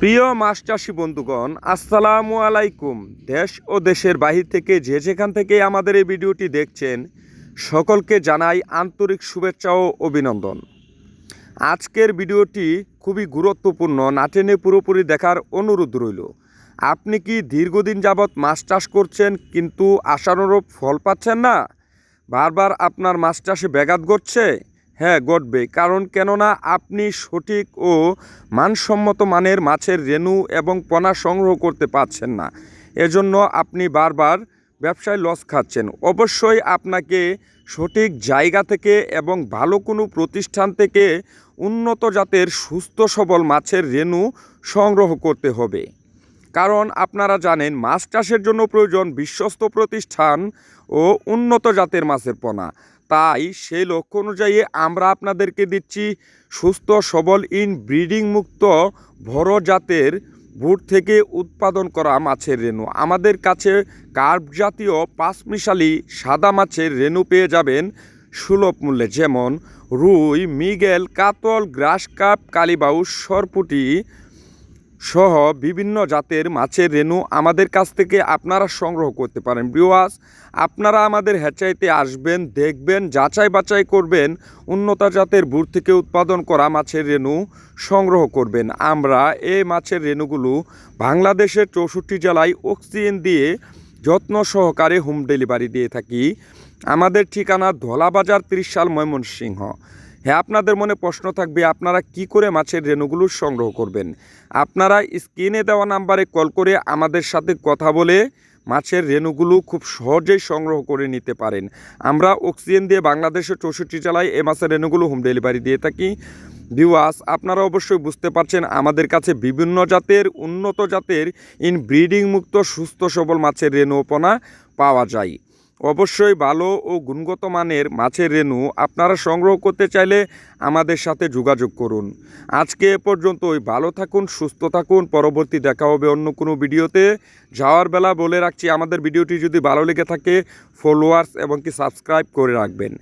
প্রিয় মাছ চাষি বন্ধুগণ, আসসালামু আলাইকুম। দেশ ও দেশের বাহির থেকে যেখান থেকে আমাদের এই ভিডিওটি দেখছেন, সকলকে জানাই আন্তরিক শুভেচ্ছা ও অভিনন্দন। আজকের ভিডিওটি খুবই গুরুত্বপূর্ণ, না টেনে পুরোপুরি দেখার অনুরোধ রইল। আপনি কি দীর্ঘদিন যাবৎ মাছ চাষ করছেন কিন্তু আশানুরূপ ফল পাচ্ছেন না? বারবার আপনার মাছ চাষে ব্যাঘাত ঘটছে? হ্যাঁ, ঘটবে। কেননা আপনি সঠিক ও মানসম্মত মানের মাছের রেণু এবং পোনা সংগ্রহ করতে পারছেন না। এজন্য আপনি বারবার ব্যবসায় লস খাচ্ছেন। অবশ্যই আপনাকে সঠিক জায়গা থেকে এবং ভালো কোনো প্রতিষ্ঠান থেকে উন্নত জাতের সুস্থ সবল মাছের রেণু সংগ্রহ করতে হবে। কারণ আপনারা জানেন, মাছ চাষের জন্য প্রয়োজন বিশ্বস্ত প্রতিষ্ঠান ও উন্নত জাতের মাছের পোনা। তাই সেই লক্ষ্য অনুযায়ী আমরা আপনাদেরকে দিচ্ছি সুস্থ সবল ব্রিডিং মুক্ত বড় জাতের বুট থেকে উৎপাদন করা মাছের রেণু। আমাদের কাছে কার্প জাতীয় পাঁচমিশালি সাদা মাছের রেণু পেয়ে যাবেন সুলভ মূল্যে, যেমন রুই, মৃগেল, কাতল, গ্রাস কাপ, কালীবাউস, সরপুঁটি সহ বিভিন্ন জাতের মাছের রেণু আমাদের কাছ থেকে আপনারা সংগ্রহ করতে পারেন। ভিউয়ার্স, আপনারা আমাদের হ্যাচারিতে আসবেন, দেখবেন, যাচাই বাছাই করবেন, উন্নত জাতের বুট থেকে উৎপাদন করা মাছের রেণু সংগ্রহ করবেন। আমরা এই মাছের রেণুগুলো বাংলাদেশের 64 জেলায় অক্সিজেন দিয়ে যত্ন সহকারে হোম ডেলিভারি দিয়ে থাকি। আমাদের ঠিকানা ধলাবাজার 30 সাল, ময়মনসিংহ। হ্যাঁ, আপনাদের মনে প্রশ্ন থাকবে, আপনারা কি করে মাছের রেণুগুলো সংগ্রহ করবেন? আপনারা স্ক্রিনে দেওয়া নাম্বারে কল করে আমাদের সাথে কথা বলে মাছের রেণুগুলো খুব সহজেই সংগ্রহ করে নিতে পারেন। আমরা অক্সিজেন দিয়ে বাংলাদেশের 64 জেলায় এই মাছের রেণুগুলো হোম ডেলিভারি দিয়ে থাকি। ভিউয়ার্স, আপনারা অবশ্যই বুঝতে পারছেন আমাদের কাছে বিভিন্ন জাতের উন্নত জাতের ব্রিডিং মুক্ত সুস্থ সবল মাছের রেণু পোনা পাওয়া যায়। অবশ্যই ভালো ও গুণগত মানের মাছের রেণু আপনারা সংগ্রহ করতে চাইলে আমাদের সাথে যোগাযোগ করুন। আজকে এ পর্যন্তই। ভালো থাকুন, সুস্থ থাকুন। পরবর্তী দেখা হবে অন্য কোনো ভিডিওতে। যাওয়ার বেলা বলে রাখছি, আমাদের ভিডিওটি যদি ভালো লেগে থাকে ফলোয়ার্স এবং সাবস্ক্রাইব করে রাখবেন।